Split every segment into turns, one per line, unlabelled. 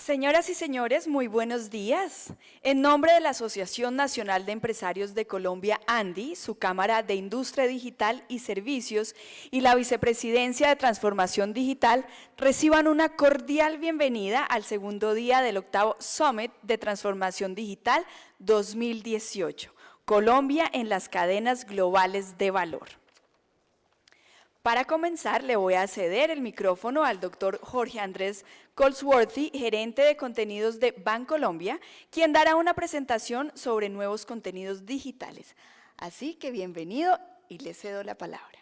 Señoras y señores, muy buenos días. En nombre de la Asociación Nacional de Empresarios de Colombia, ANDI, su Cámara de Industria Digital y Servicios y la Vicepresidencia de Transformación Digital, reciban una cordial bienvenida al segundo día del octavo Summit de Transformación Digital 2018, Colombia en las cadenas globales de valor. Para comenzar, le voy a ceder el micrófono al doctor Jorge Andrés Goldsworthy, gerente de contenidos de Bancolombia, quien dará una presentación sobre nuevos contenidos digitales. Así que bienvenido y le cedo la palabra.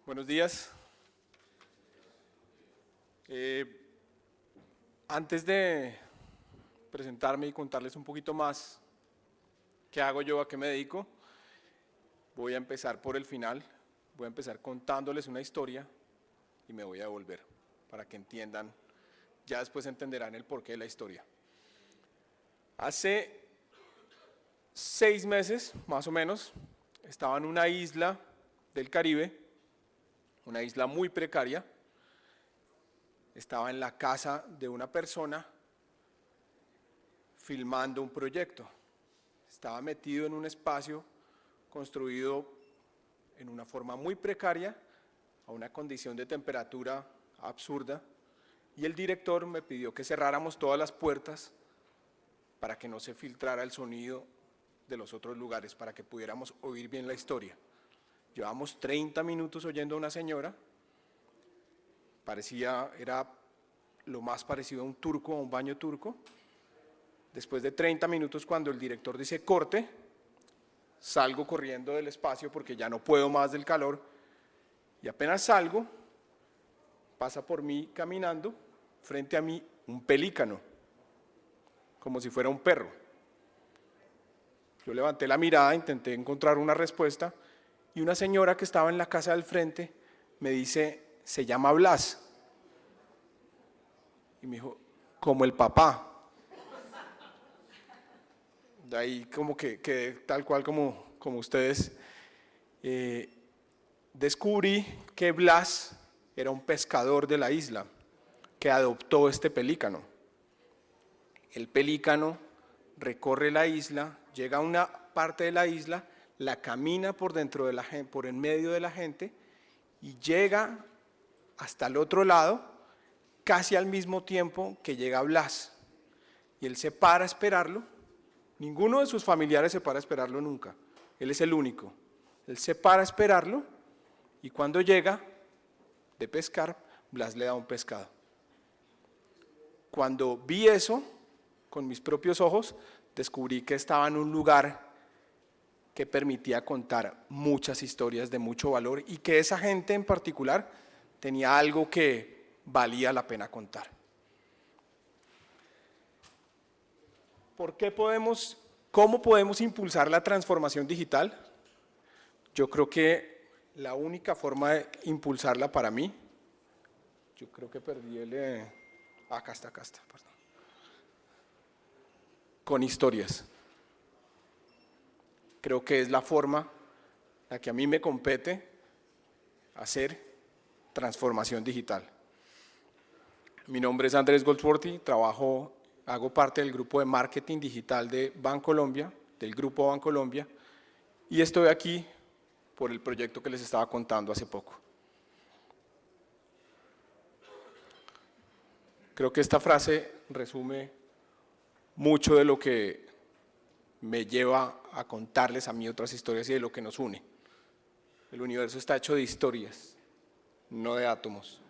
Buenos días. Antes de presentarme y contarles un poquito más qué hago yo, a qué me dedico, voy a empezar por el final, voy a empezar contándoles una historia y me voy a devolver para que entiendan, ya después entenderán el porqué de la historia. Hace 6 meses, más o menos, estaba en una isla del Caribe, una isla muy precaria, estaba en la casa de una persona filmando un proyecto, estaba metido en un espacio construido en una forma muy precaria, a una condición de temperatura absurda, y el director me pidió que cerráramos todas las puertas para que no se filtrara el sonido de los otros lugares, para que pudiéramos oír bien la historia. Llevamos 30 minutos oyendo a una señora, era lo más parecido a un turco, a un baño turco. Después de 30 minutos, cuando el director dice corte, salgo corriendo del espacio porque ya no puedo más del calor, y apenas salgo, pasa por mí caminando, frente a mí un pelícano, como si fuera un perro. Yo levanté la mirada, intenté encontrar una respuesta, y una señora que estaba en la casa del frente me dice, se llama Blas. Y me dijo, como el papá. De ahí como que tal cual como ustedes, descubrí que Blas era un pescador de la isla que adoptó este pelícano. El pelícano recorre la isla, llega a una parte de la isla, la camina por dentro de por en medio de la gente y llega hasta el otro lado casi al mismo tiempo que llega Blas. Y él se para a esperarlo. Ninguno de sus familiares se para a esperarlo nunca, él es el único. Él se para a esperarlo y cuando llega de pescar, Blas le da un pescado. Cuando vi eso con mis propios ojos, descubrí que estaba en un lugar que permitía contar muchas historias de mucho valor y que esa gente en particular tenía algo que valía la pena contar. ¿Cómo podemos impulsar la transformación digital? Yo creo que la única forma de impulsarla para mí, yo creo que perdí acá está, perdón. Con historias. Creo que es la forma la que a mí me compete hacer transformación digital. Mi nombre es Andrés Goldsworthy, hago parte del grupo de marketing digital de Bancolombia, del grupo Bancolombia, y estoy aquí por el proyecto que les estaba contando hace poco. Creo que esta frase resume mucho de lo que me lleva a contarles a mí otras historias y de lo que nos une. El universo está hecho de historias, no de átomos.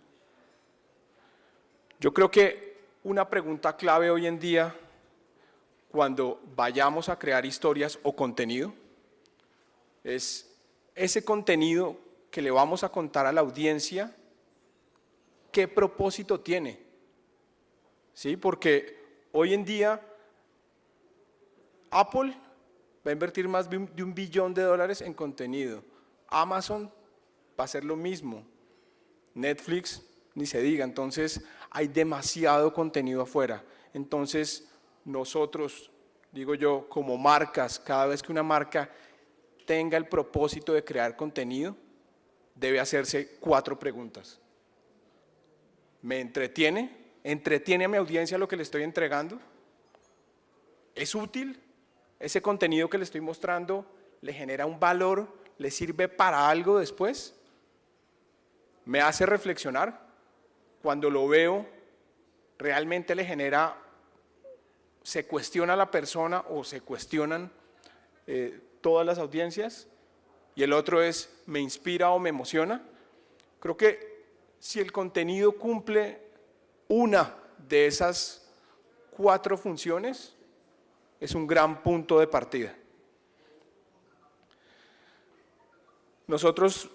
Yo creo que una pregunta clave hoy en día, cuando vayamos a crear historias o contenido, es ese contenido que le vamos a contar a la audiencia, ¿qué propósito tiene? ¿Sí? Porque hoy en día Apple va a invertir más de $1 billón en contenido, Amazon va a hacer lo mismo, Netflix ni se diga. Entonces hay demasiado contenido afuera. Entonces nosotros, digo yo, como marcas, cada vez que una marca tenga el propósito de crear contenido, debe hacerse 4 preguntas. ¿Me entretiene? ¿Entretiene a mi audiencia lo que le estoy entregando? ¿Es útil? ¿Ese contenido que le estoy mostrando le genera un valor? ¿Le sirve para algo después? ¿Me hace reflexionar? Cuando lo veo, ¿realmente le genera, se cuestiona a la persona o se cuestionan todas las audiencias? Y el otro es, ¿me inspira o me emociona? Creo que si el contenido cumple una de esas 4 funciones, es un gran punto de partida. Nosotros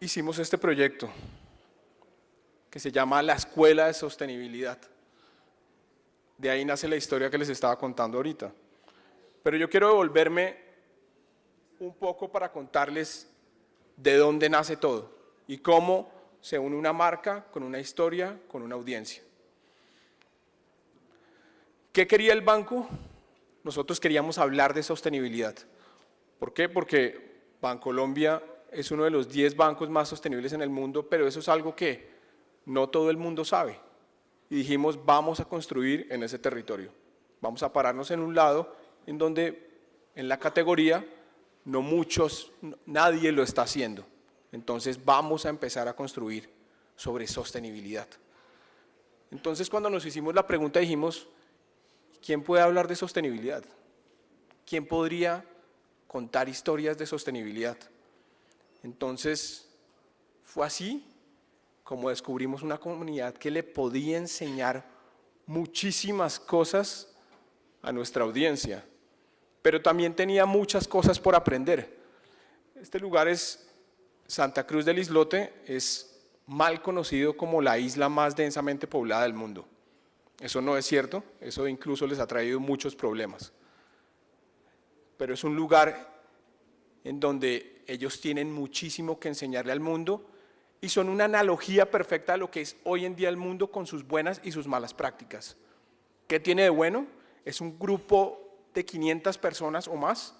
hicimos este proyecto que se llama la Escuela de Sostenibilidad. De ahí nace la historia que les estaba contando ahorita. Pero yo quiero devolverme un poco para contarles de dónde nace todo y cómo se une una marca con una historia, con una audiencia. ¿Qué quería el banco? Nosotros queríamos hablar de sostenibilidad. ¿Por qué? Porque Bancolombia es uno de los 10 bancos más sostenibles en el mundo, pero eso es algo que no todo el mundo sabe. Y dijimos, vamos a construir en ese territorio. Vamos a pararnos en un lado en donde en la categoría nadie lo está haciendo. Entonces vamos a empezar a construir sobre sostenibilidad. Entonces cuando nos hicimos la pregunta dijimos, ¿quién puede hablar de sostenibilidad? ¿Quién podría contar historias de sostenibilidad? Entonces fue así como descubrimos una comunidad que le podía enseñar muchísimas cosas a nuestra audiencia, pero también tenía muchas cosas por aprender. Este lugar es Santa Cruz del Islote, es mal conocido como la isla más densamente poblada del mundo. Eso no es cierto, eso incluso les ha traído muchos problemas. Pero es un lugar en donde ellos tienen muchísimo que enseñarle al mundo y son una analogía perfecta de lo que es hoy en día el mundo con sus buenas y sus malas prácticas. ¿Qué tiene de bueno? Es un grupo de 500 personas o más,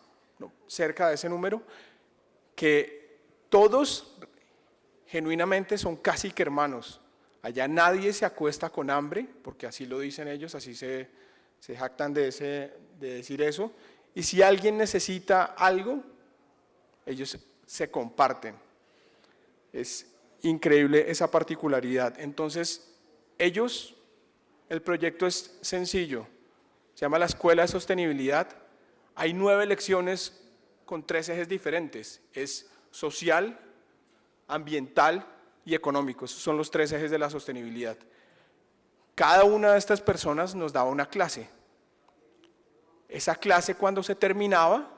cerca de ese número, que todos genuinamente son casi que hermanos. Allá nadie se acuesta con hambre, porque así lo dicen ellos, así se jactan de decir eso. Y si alguien necesita algo, ellos se comparten. Es increíble esa particularidad. Entonces, el proyecto es sencillo, se llama la Escuela de Sostenibilidad. Hay 9 lecciones con 3 ejes diferentes, es social, ambiental y económico. Esos son los 3 ejes de la sostenibilidad. Cada una de estas personas nos daba una clase. Esa clase, cuando se terminaba,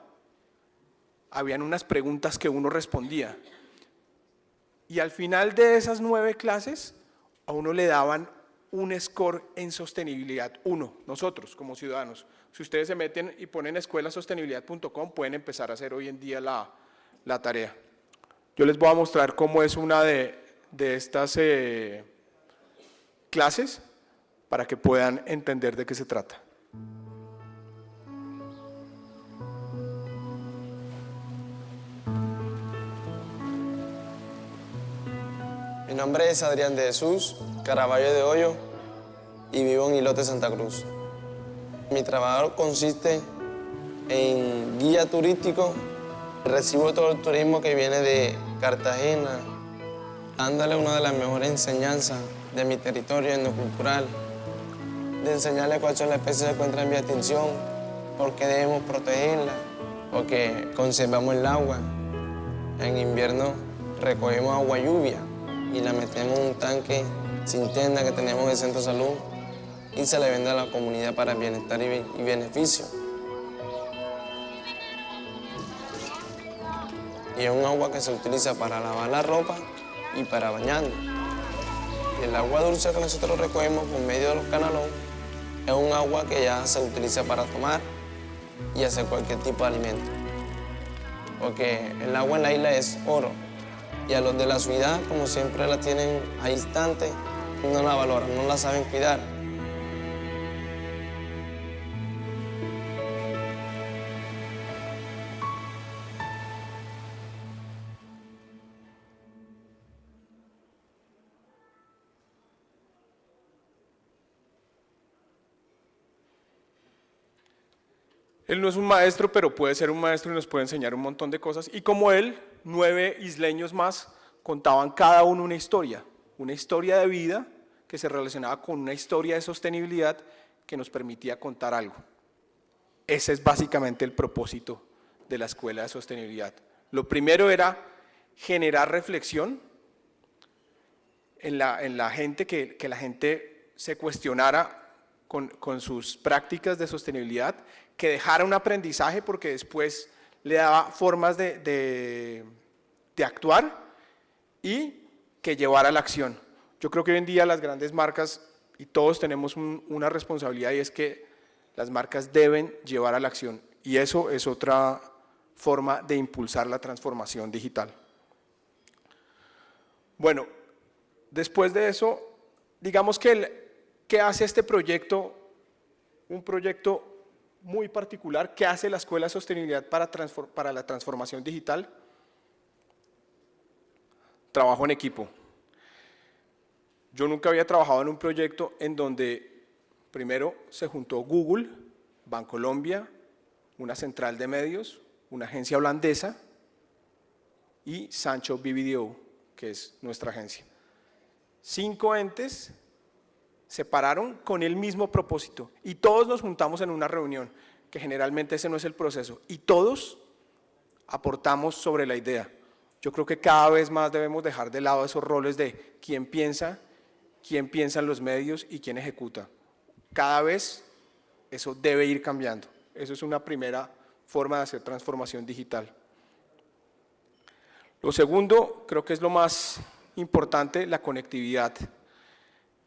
habían unas preguntas que uno respondía. Y al final de esas 9 clases, a uno le daban un score en sostenibilidad 1, nosotros como ciudadanos. Si ustedes se meten y ponen escuelasostenibilidad.com, pueden empezar a hacer hoy en día la tarea. Yo les voy a mostrar cómo es una de estas clases para que puedan entender de qué se trata.
Mi nombre es Adrián de Jesús Caraballo de Hoyo y vivo en Islote, Santa Cruz. Mi trabajo consiste en guía turístico. Recibo todo el turismo que viene de Cartagena, dándole una de las mejores enseñanzas de mi territorio etnocultural, de enseñarle cuáles son las especies que se encuentran en vía de extinción, por qué debemos protegerlas, porque conservamos el agua. En invierno recogemos agua lluvia y la metemos en un tanque sin tenda que tenemos en el centro de salud y se le vende a la comunidad para bienestar y beneficio. Y es un agua que se utiliza para lavar la ropa y para bañarnos. Y el agua dulce que nosotros recogemos por medio de los canalones es un agua que ya se utiliza para tomar y hacer cualquier tipo de alimento. Porque el agua en la isla es oro. Y a los de la ciudad, como siempre la tienen a instante, no la valoran, no la saben cuidar.
Él no es un maestro, pero puede ser un maestro y nos puede enseñar un montón de cosas. Y como él, 9 isleños más contaban cada uno una historia de vida que se relacionaba con una historia de sostenibilidad que nos permitía contar algo. Ese es básicamente el propósito de la Escuela de Sostenibilidad. Lo primero era generar reflexión en la gente, que la gente se cuestionara con sus prácticas de sostenibilidad, que dejara un aprendizaje porque después le daba formas de actuar y que llevara a la acción. Yo creo que hoy en día las grandes marcas, y todos tenemos una responsabilidad, y es que las marcas deben llevar a la acción, y eso es otra forma de impulsar la transformación digital. Bueno, después de eso, digamos que ¿qué hace este proyecto? Un proyecto muy particular. ¿Qué hace la Escuela de Sostenibilidad para la transformación digital? Trabajo en equipo. Yo nunca había trabajado en un proyecto en donde primero se juntó Google, Bancolombia, una central de medios, una agencia holandesa y Sancho BBDO, que es nuestra agencia. 5 entes se pararon con el mismo propósito y todos nos juntamos en una reunión, que generalmente ese no es el proceso, y todos aportamos sobre la idea. Yo creo que cada vez más debemos dejar de lado esos roles de quién piensa en los medios y quién ejecuta. Cada vez eso debe ir cambiando. Eso es una primera forma de hacer transformación digital. Lo segundo, creo que es lo más importante, la conectividad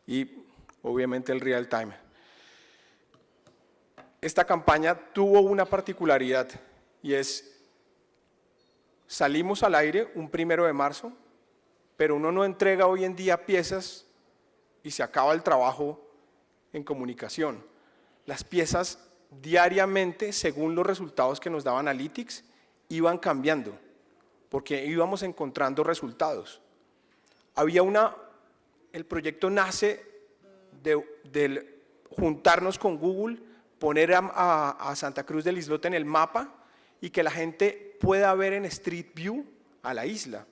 y obviamente el real time. Esta campaña tuvo una particularidad y es, salimos al aire un 1 de marzo, pero uno no entrega hoy en día piezas y se acaba el trabajo en comunicación. Las piezas diariamente, según los resultados que nos daba Analytics, iban cambiando, porque íbamos encontrando resultados. El proyecto nace del juntarnos con Google, poner a Santa Cruz del Islote en el mapa y que la gente pueda ver en Street View a la isla.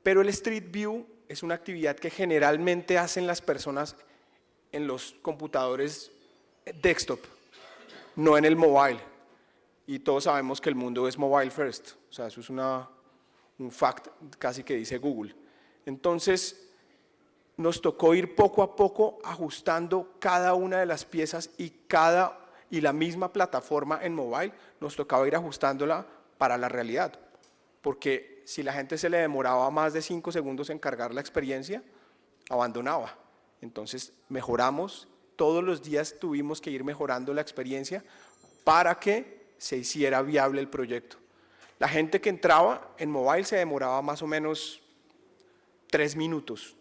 Pero el Street View es una actividad que generalmente hacen las personas en los computadores desktop, no en el mobile. Y todos sabemos que el mundo es mobile first, o sea, eso es un fact casi que dice Google. Entonces, nos tocó ir poco a poco ajustando cada una de las piezas y la misma plataforma en mobile, nos tocaba ir ajustándola para la realidad. Porque si la gente se le demoraba más de 5 segundos en cargar la experiencia, abandonaba. Entonces mejoramos, todos los días tuvimos que ir mejorando la experiencia para que se hiciera viable el proyecto. La gente que entraba en mobile se demoraba más o menos 3 minutos.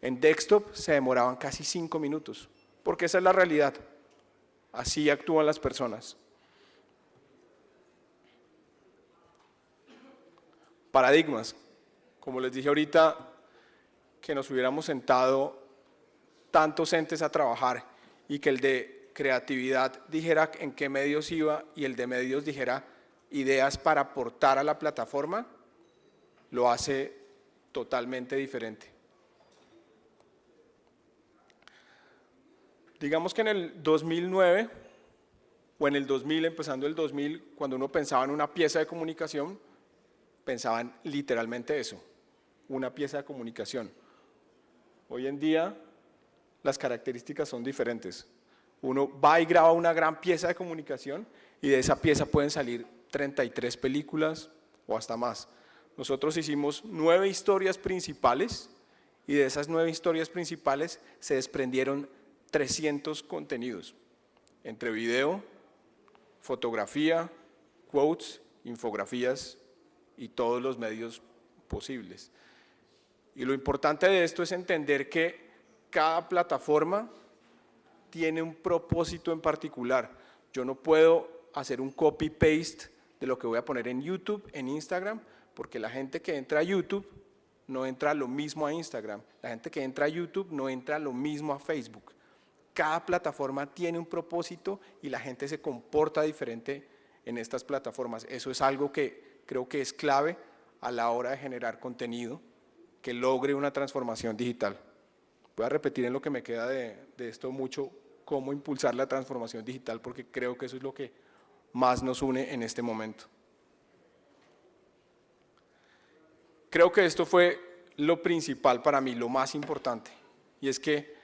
En desktop se demoraban casi 5 minutos, porque esa es la realidad. Así actúan las personas. Paradigmas. Como les dije ahorita, que nos hubiéramos sentado tantos entes a trabajar y que el de creatividad dijera en qué medios iba y el de medios dijera ideas para aportar a la plataforma, lo hace totalmente diferente. Digamos que en el 2009 o en el 2000, empezando el 2000, cuando uno pensaba en una pieza de comunicación, pensaban literalmente eso, una pieza de comunicación. Hoy en día las características son diferentes. Uno va y graba una gran pieza de comunicación y de esa pieza pueden salir 33 películas o hasta más. Nosotros hicimos 9 historias principales y de esas 9 historias principales se desprendieron 300 contenidos, entre video, fotografía, quotes, infografías y todos los medios posibles. Y lo importante de esto es entender que cada plataforma tiene un propósito en particular. Yo no puedo hacer un copy-paste de lo que voy a poner en YouTube, en Instagram, porque la gente que entra a YouTube no entra lo mismo a Instagram, la gente que entra a YouTube no entra lo mismo a Facebook. cada plataforma tiene un propósito y la gente se comporta diferente en estas plataformas. Eso es algo que creo que es clave a la hora de generar contenido que logre una transformación digital. Voy a repetir en lo que me queda de esto mucho, cómo impulsar la transformación digital, porque creo que eso es lo que más nos une en este momento. Creo que esto fue lo principal para mí, lo más importante, y es que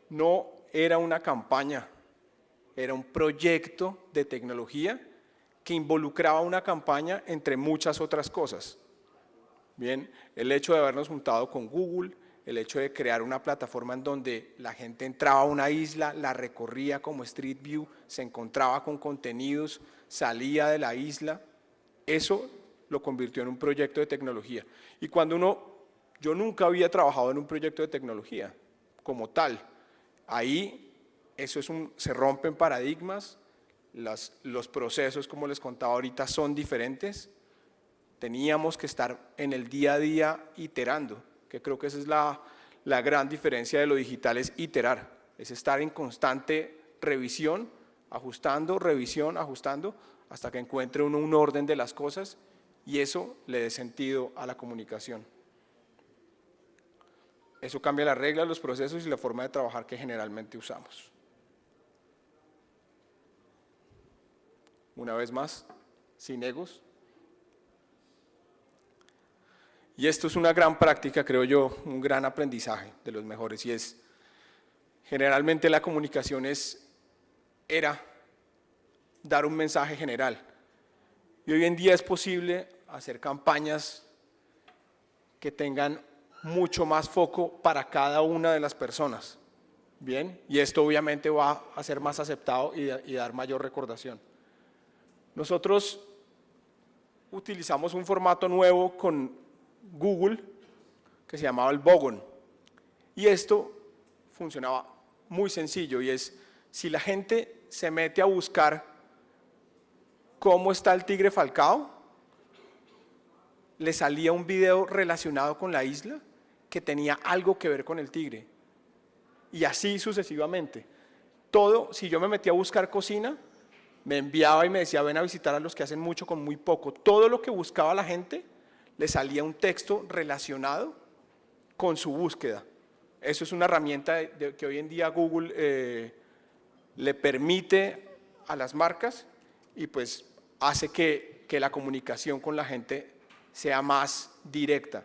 no era una campaña, era un proyecto de tecnología que involucraba una campaña entre muchas otras cosas. Bien, el hecho de habernos juntado con Google, el hecho de crear una plataforma en donde la gente entraba a una isla, la recorría como Street View, se encontraba con contenidos, salía de la isla, eso lo convirtió en un proyecto de tecnología. Y yo nunca había trabajado en un proyecto de tecnología como tal. Ahí se rompen paradigmas, los procesos, como les contaba ahorita, son diferentes. Teníamos que estar en el día a día iterando, que creo que esa es la gran diferencia de lo digital, es iterar, es estar en constante revisión, ajustando, revisión, ajustando, hasta que encuentre uno un orden de las cosas y eso le dé sentido a la comunicación. Eso cambia las reglas, los procesos y la forma de trabajar que generalmente usamos. Una vez más, sin egos. Y esto es una gran práctica, creo yo, un gran aprendizaje de los mejores, y es, generalmente la comunicación era dar un mensaje general. Y hoy en día es posible hacer campañas que tengan mucho más foco para cada una de las personas. Bien, y esto obviamente va a ser más aceptado y dar mayor recordación. Nosotros utilizamos un formato nuevo con Google que se llamaba el Bogon, y esto funcionaba muy sencillo, y es, si la gente se mete a buscar cómo está el tigre Falcao, le salía un video relacionado con la isla que tenía algo que ver con el tigre, y así sucesivamente. Todo, si yo me metía a buscar cocina, me enviaba y me decía, ven a visitar a los que hacen mucho con muy poco. Todo lo que buscaba la gente, le salía un texto relacionado con su búsqueda. Eso es una herramienta que hoy en día Google le permite a las marcas, y pues hace que la comunicación con la gente sea más directa.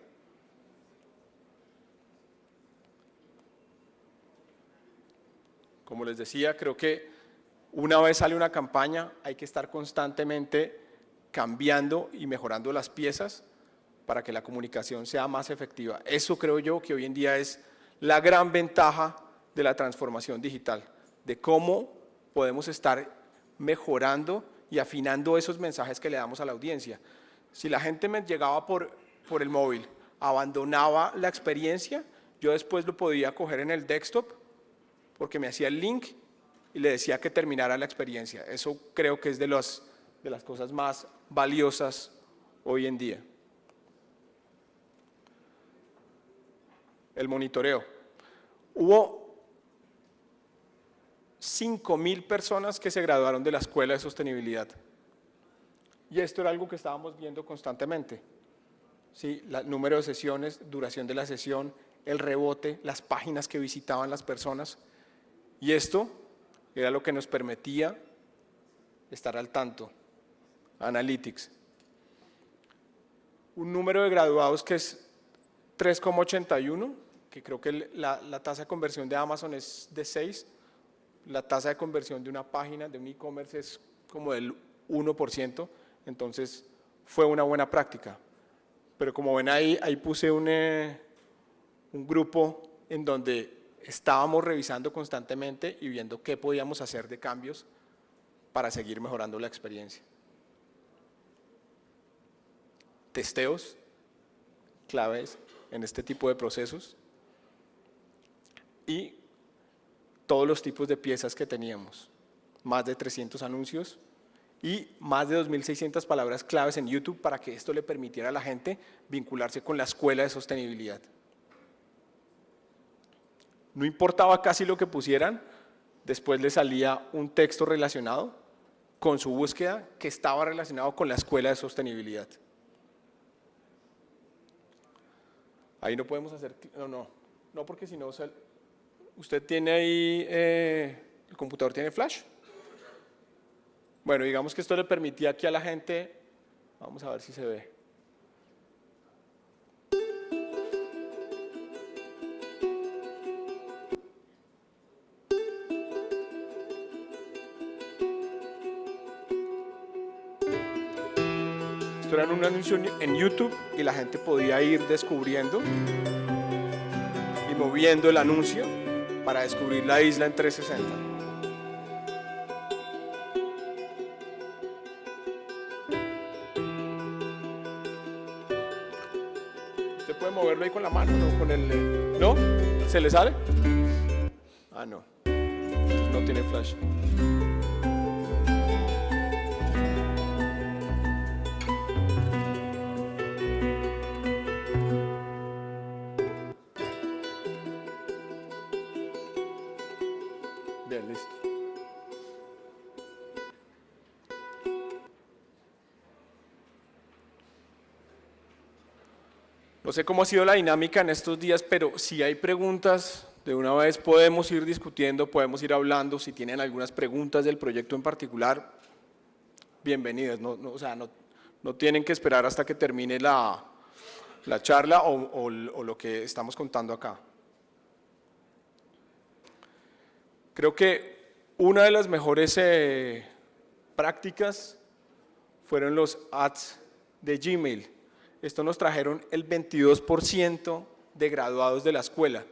Como les decía, creo que una vez sale una campaña hay que estar constantemente cambiando y mejorando las piezas para que la comunicación sea más efectiva. Eso creo yo que hoy en día es la gran ventaja de la transformación digital, de cómo podemos estar mejorando y afinando esos mensajes que le damos a la audiencia. Si la gente me llegaba por el móvil, abandonaba la experiencia, yo después lo podía coger en el desktop porque me hacía el link y le decía que terminara la experiencia. Eso creo que es de las cosas más valiosas hoy en día. El monitoreo. Hubo 5.000 personas que se graduaron de la Escuela de Sostenibilidad. Y esto era algo que estábamos viendo constantemente. ¿Sí? El número de sesiones, duración de la sesión, el rebote, las páginas que visitaban las personas. Y esto era lo que nos permitía estar al tanto. Analytics. Un número de graduados que es 3,81, que creo que la tasa de conversión de Amazon es de 6, la tasa de conversión de una página, de un e-commerce, es como del 1%, entonces fue una buena práctica. Pero como ven ahí puse un grupo en donde estábamos revisando constantemente y viendo qué podíamos hacer de cambios para seguir mejorando la experiencia. Testeos claves en este tipo de procesos y todos los tipos de piezas que teníamos, más de 300 anuncios y más de 2.600 palabras claves en YouTube para que esto le permitiera a la gente vincularse con la Escuela de Sostenibilidad. no importaba casi lo que pusieran, después le salía un texto relacionado con su búsqueda que estaba relacionado con la escuela de sostenibilidad. Ahí no podemos hacer, no, porque si no, ¿usted tiene ahí, el computador tiene flash? Bueno, digamos que esto le permitía aquí a la gente, vamos a ver si se ve. Esto era un anuncio en YouTube y la gente podía ir descubriendo y moviendo el anuncio para descubrir la isla en 360. Usted puede moverlo ahí con la mano, ¿no? Con el, ¿no? ¿Se le sale? Ah, no. No tiene flash. Bien, listo. No sé cómo ha sido la dinámica en estos días, pero si hay preguntas, de una vez podemos ir discutiendo, podemos ir hablando. Si tienen algunas preguntas del proyecto en particular, bienvenidas. No tienen que esperar hasta que termine la charla o lo que estamos contando acá. Creo que una de las mejores prácticas fueron los ads de Gmail. Esto nos trajeron el 22% de graduados de la escuela.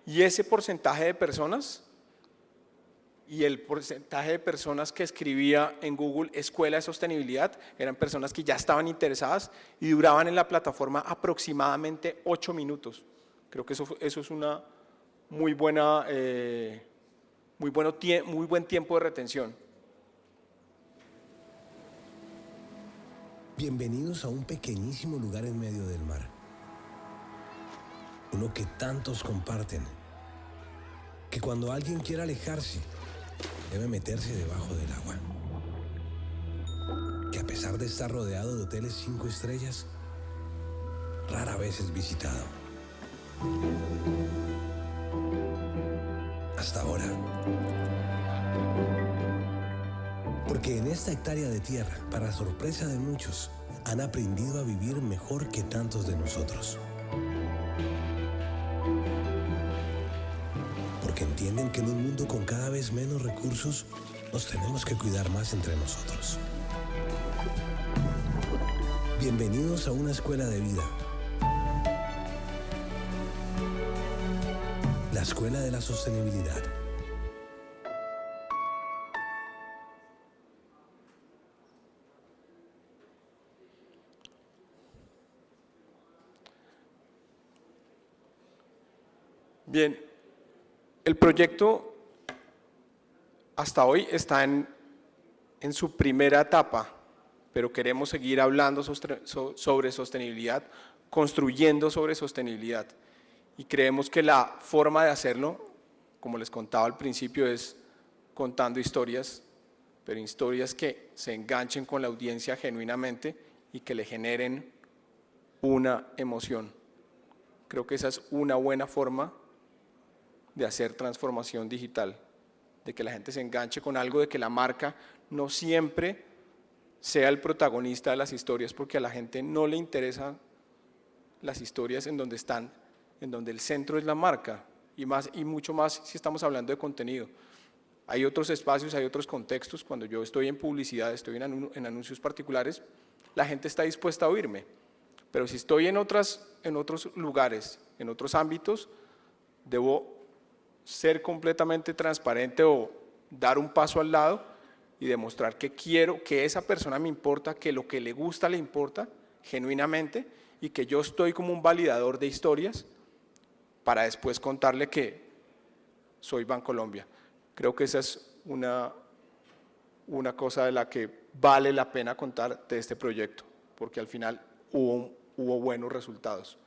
Y ese porcentaje de personas y el porcentaje de personas que escribía en Google Escuela de Sostenibilidad eran personas que ya estaban interesadas y duraban en la plataforma aproximadamente 8 minutos. Creo que eso es una muy buena, muy buen tiempo de retención.
Bienvenidos a un pequeñísimo lugar en medio del mar. Uno que tantos comparten, que cuando alguien quiera alejarse, debe meterse debajo del agua. Que a pesar de estar rodeado de hoteles 5 estrellas, rara vez es visitado. Hasta ahora. Porque en esta hectárea de tierra, para sorpresa de muchos, han aprendido a vivir mejor que tantos de nosotros. Porque entienden que en un mundo con cada vez menos recursos, nos tenemos que cuidar más entre nosotros. Bienvenidos a una escuela de vida. La Escuela de la Sostenibilidad.
Bien, el proyecto hasta hoy está en su primera etapa, pero queremos seguir hablando sobre sostenibilidad, construyendo sobre sostenibilidad. Y creemos que la forma de hacerlo, como les contaba al principio, es contando historias, pero historias que se enganchen con la audiencia genuinamente y que le generen una emoción. Creo que esa es una buena forma de hacer transformación digital, de que la gente se enganche con algo, de que la marca no siempre sea el protagonista de las historias, porque a la gente no le interesan las historias en donde el centro es la marca, y mucho más si estamos hablando de contenido. Hay otros espacios, hay otros contextos. Cuando yo estoy en publicidad, estoy en anuncios particulares, la gente está dispuesta a oírme, pero si estoy en otros lugares, en otros ámbitos, debo ser completamente transparente o dar un paso al lado y demostrar que quiero, que esa persona me importa, que lo que le gusta le importa genuinamente y que yo estoy como un validador de historias para después contarle que soy Bancolombia. Creo que esa es una cosa de la que vale la pena contar de este proyecto, porque al final hubo buenos resultados.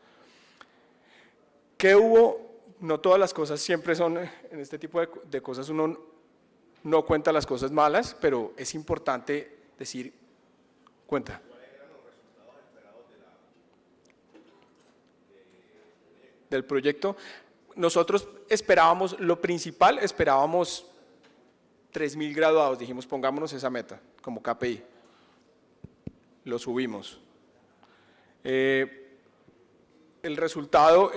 ¿Qué hubo no todas las cosas siempre son, en este tipo de cosas uno no cuenta las cosas malas, pero es importante decir, cuenta. Del proyecto, nosotros esperábamos, lo principal, esperábamos 3.000 graduados, dijimos pongámonos esa meta como KPI, lo subimos. El resultado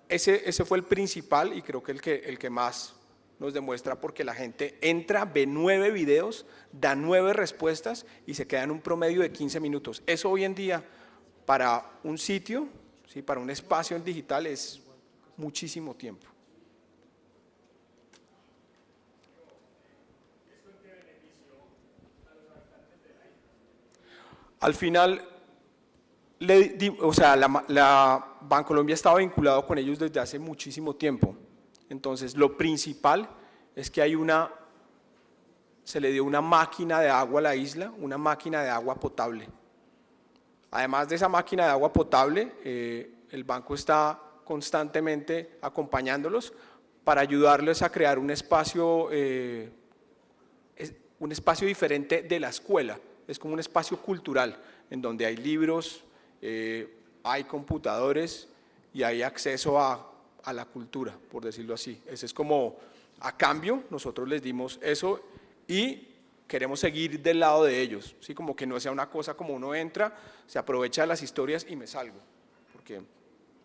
ese fue el principal y creo que el que más nos demuestra, porque la gente entra, ve 9 videos, da 9 respuestas y se queda en un promedio de 15 minutos. Eso hoy en día para un sitio, ¿sí?, para un espacio en digital es muchísimo tiempo. Al final, la Bancolombia estaba vinculado con ellos desde hace muchísimo tiempo. Entonces, lo principal es que se le dio una máquina de agua a la isla, una máquina de agua potable. Además de esa máquina de agua potable, el banco está constantemente acompañándolos para ayudarles a crear un espacio diferente de la escuela. Es como un espacio cultural en donde hay libros, hay computadores y hay acceso a la cultura, por decirlo así. Ese es como, a cambio, nosotros les dimos eso y queremos seguir del lado de ellos, ¿sí? Como que no sea una cosa como uno entra, se aprovecha de las historias y me salgo, porque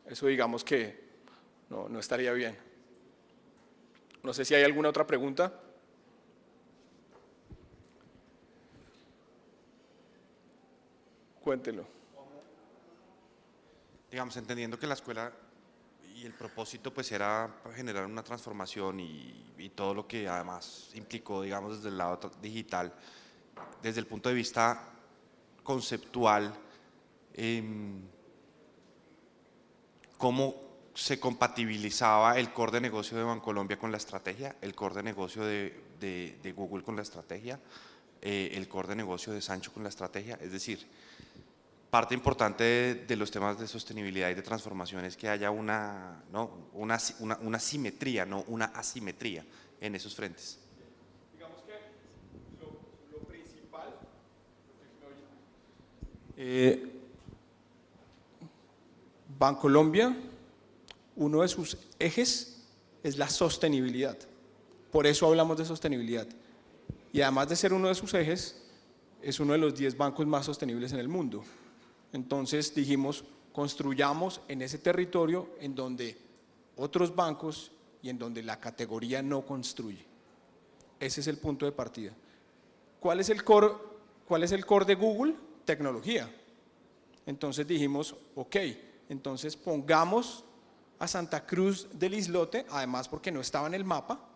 eso digamos que no estaría bien. No sé si hay alguna otra pregunta. Cuéntenlo.
Digamos, entendiendo que la escuela y el propósito pues era generar una transformación y todo lo que además implicó, digamos, desde el lado digital, desde el punto de vista conceptual, ¿cómo se compatibilizaba el core de negocio de Bancolombia con la estrategia, el core de negocio de Google con la estrategia, el core de negocio de Sancho con la estrategia? Es decir, parte importante de los temas de sostenibilidad y de transformación es que haya una simetría, no una asimetría en esos frentes.
Digamos que lo principal, Bancolombia, uno de sus ejes es la sostenibilidad. Por eso hablamos de sostenibilidad. Y además de ser uno de sus ejes, es uno de los 10 bancos más sostenibles en el mundo. Entonces dijimos, construyamos en ese territorio en donde otros bancos y en donde la categoría no construye. Ese es el punto de partida. ¿Cuál es el core de Google? Tecnología. Entonces dijimos, ok, entonces pongamos a Santa Cruz del Islote, además porque no estaba en el mapa,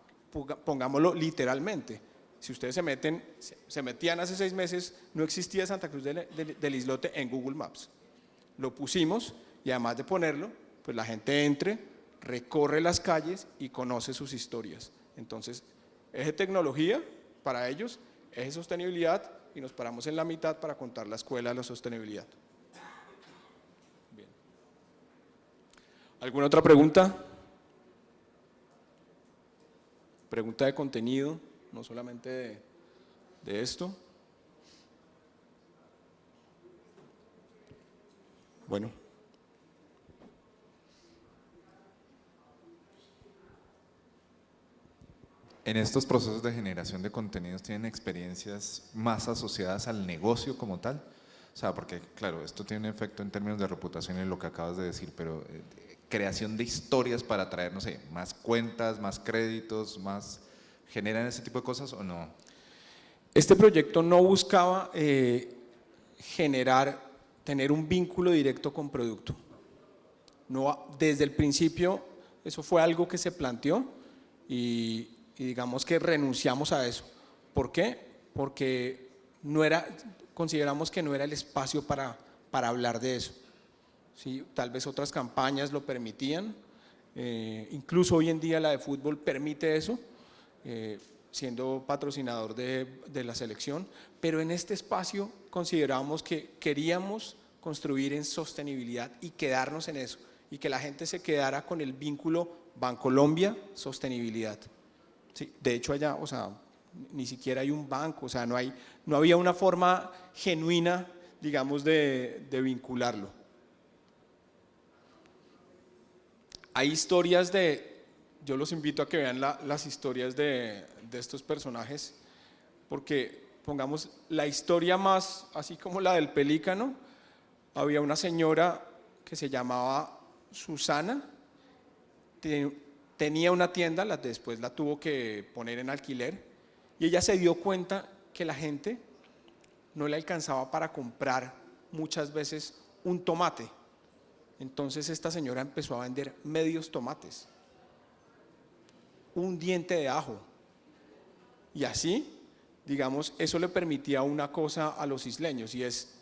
pongámoslo literalmente. Si ustedes se metían hace 6 meses, no existía Santa Cruz del Islote en Google Maps. Lo pusimos y además de ponerlo, pues la gente entre, recorre las calles y conoce sus historias. Entonces, eje tecnología para ellos, eje sostenibilidad y nos paramos en la mitad para contar la escuela de la sostenibilidad. Bien. ¿Alguna otra pregunta? Pregunta de contenido. No solamente de esto. Bueno.
En estos procesos de generación de contenidos, ¿tienen experiencias más asociadas al negocio como tal? O sea, porque claro, esto tiene un efecto en términos de reputación en lo que acabas de decir, pero creación de historias para atraer, no sé, más cuentas, más créditos, más… ¿Generan ese tipo de cosas o no?
Este proyecto no buscaba tener un vínculo directo con producto. No, desde el principio eso fue algo que se planteó y digamos que renunciamos a eso. ¿Por qué? Porque consideramos que no era el espacio para hablar de eso. ¿Sí? Tal vez otras campañas lo permitían, incluso hoy en día la de fútbol permite eso, siendo patrocinador de la selección, pero en este espacio consideramos que queríamos construir en sostenibilidad y quedarnos en eso. y que la gente se quedara con el vínculo Bancolombia sostenibilidad. Sí, de hecho allá, o sea, ni siquiera hay un banco, o sea, no había una forma genuina, digamos, de vincularlo. Hay historias yo los invito a que vean las historias de estos personajes, porque pongamos la historia más, así como la del pelícano, había una señora que se llamaba Susana, tenía una tienda, después la tuvo que poner en alquiler, y ella se dio cuenta que la gente no le alcanzaba para comprar muchas veces un tomate. Entonces esta señora empezó a vender medios tomates, un diente de ajo, y así, digamos, eso le permitía una cosa a los isleños, y es,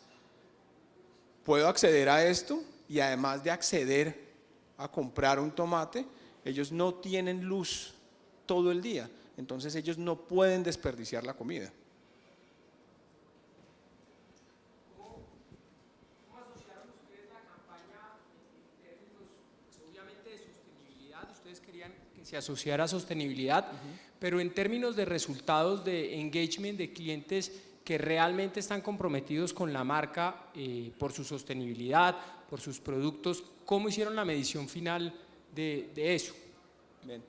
puedo acceder a esto, y además de acceder a comprar un tomate, ellos no tienen luz todo el día, entonces ellos no pueden desperdiciar la comida.
¿Cómo asociaron ustedes la campaña en términos, obviamente, de sostenibilidad? Ustedes querían que se asociara a sostenibilidad, pero en términos de resultados de engagement de clientes que realmente están comprometidos con la marca por su sostenibilidad, por sus productos, ¿cómo hicieron la medición final de eso?
Bien.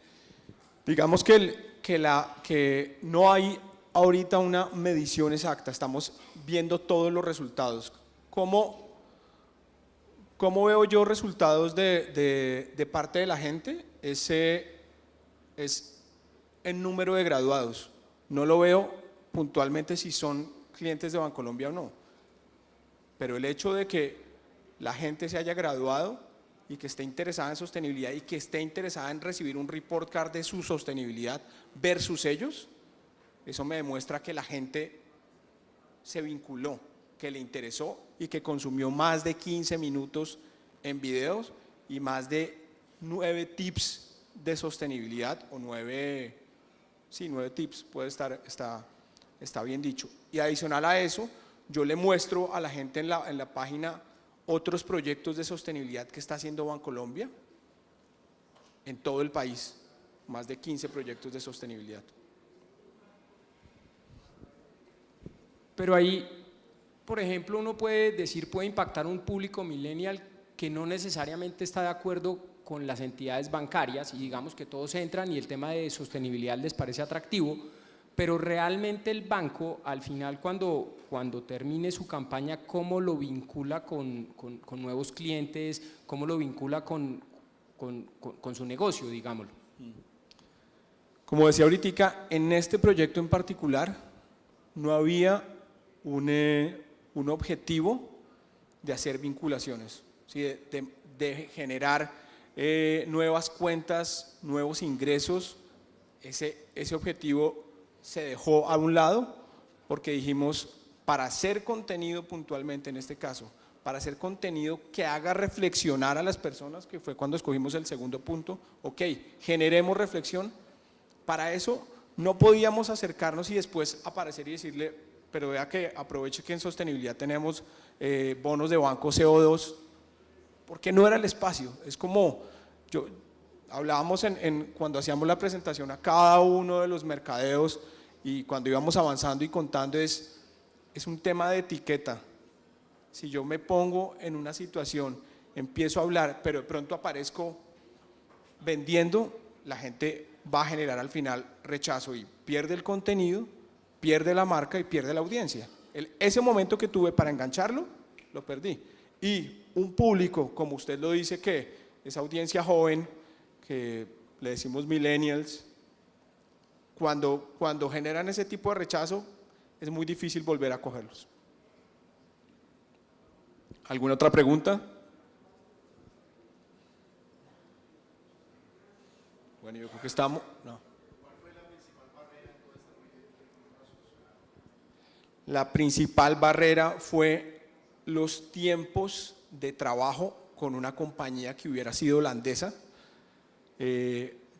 Digamos que no hay ahorita una medición exacta, estamos viendo todos los resultados. ¿Cómo veo yo resultados de parte de la gente? Es en número de graduados. No lo veo puntualmente si son clientes de Bancolombia o no, pero el hecho de que la gente se haya graduado y que esté interesada en sostenibilidad y que esté interesada en recibir un report card de su sostenibilidad versus ellos, eso me demuestra que la gente se vinculó, que le interesó y que consumió más de 15 minutos en videos y más de 9 tips de sostenibilidad, o 9 tips, está bien dicho. Y adicional a eso, yo le muestro a la gente en la página otros proyectos de sostenibilidad que está haciendo Bancolombia en todo el país, más de 15 proyectos de sostenibilidad.
Pero ahí, por ejemplo, uno puede decir, puede impactar un público millennial que no necesariamente está de acuerdo con las entidades bancarias, y digamos que todos entran y el tema de sostenibilidad les parece atractivo, pero realmente el banco al final cuando termine su campaña, ¿cómo lo vincula con nuevos clientes? ¿Cómo lo vincula con su negocio, digámoslo?
Como decía ahorita, en este proyecto en particular no había un objetivo de hacer vinculaciones, ¿sí? de generar nuevas cuentas, nuevos ingresos. Ese objetivo se dejó a un lado porque dijimos, para hacer contenido puntualmente en este caso, para hacer contenido que haga reflexionar a las personas, que fue cuando escogimos el segundo punto, ok, generemos reflexión. Para eso no podíamos acercarnos y después aparecer y decirle, pero vea que aproveche que en sostenibilidad tenemos bonos de banco CO2, porque no era el espacio. Es como, hablábamos cuando hacíamos la presentación a cada uno de los mercadeos y cuando íbamos avanzando y contando, es un tema de etiqueta. Si yo me pongo en una situación, empiezo a hablar, pero de pronto aparezco vendiendo, la gente va a generar al final rechazo y pierde el contenido, pierde la marca y pierde la audiencia. Ese momento que tuve para engancharlo, lo perdí. Y un público, como usted lo dice, que esa audiencia joven, que le decimos millennials, cuando generan ese tipo de rechazo, es muy difícil volver a cogerlos. ¿Alguna otra pregunta? Bueno, yo creo que estamos… No. ¿Cuál fue la principal barrera en todo este proyecto? La principal barrera fue los tiempos de trabajo con una compañía que hubiera sido holandesa,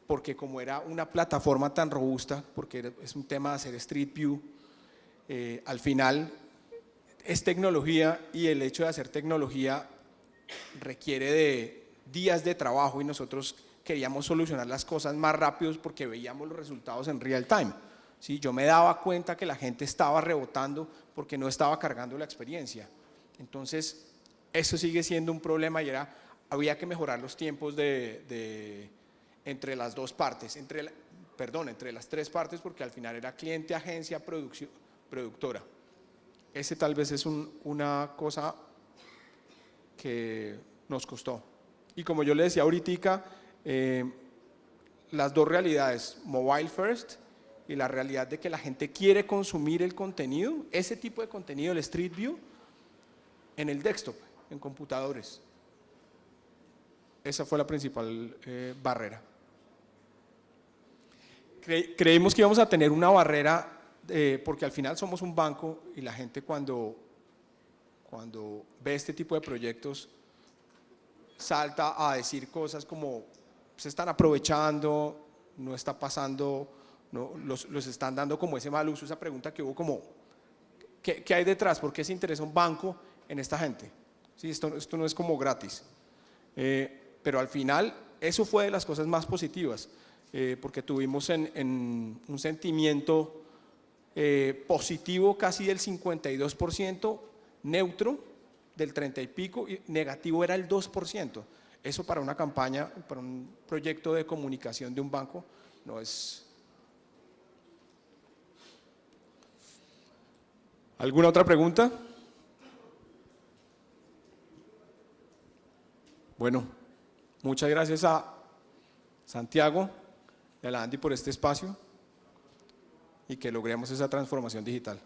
porque como era una plataforma tan robusta, porque es un tema de hacer Street View, al final es tecnología y el hecho de hacer tecnología requiere días de trabajo y nosotros queríamos solucionar las cosas más rápidos porque veíamos los resultados en real time. ¿Sí? Yo me daba cuenta que la gente estaba rebotando porque no estaba cargando la experiencia. Entonces, eso sigue siendo un problema y había que mejorar los tiempos entre las dos partes, entre las tres partes, porque al final era cliente, agencia, productora. Ese tal vez es una cosa que nos costó. Y como yo le decía ahorita, las dos realidades, mobile first y la realidad de que la gente quiere consumir el contenido, ese tipo de contenido, el Street View, en el desktop, en computadores. Esa fue la principal barrera. Creímos que íbamos a tener una barrera porque al final somos un banco y la gente cuando ve este tipo de proyectos salta a decir cosas como se están aprovechando, no está pasando, no, los están dando como ese mal uso, esa pregunta que hubo como ¿qué hay detrás? ¿Por qué se interesa un banco en esta gente? ¿Sí? Esto no es como gratis. Pero al final eso fue de las cosas más positivas, porque tuvimos en un sentimiento positivo casi del 52%, neutro del 30 y pico, y negativo era el 2%. Eso para una campaña, para un proyecto de comunicación de un banco, no es. ¿Alguna otra pregunta? Bueno, muchas gracias a Santiago y a la Andy por este espacio y que logremos esa transformación digital.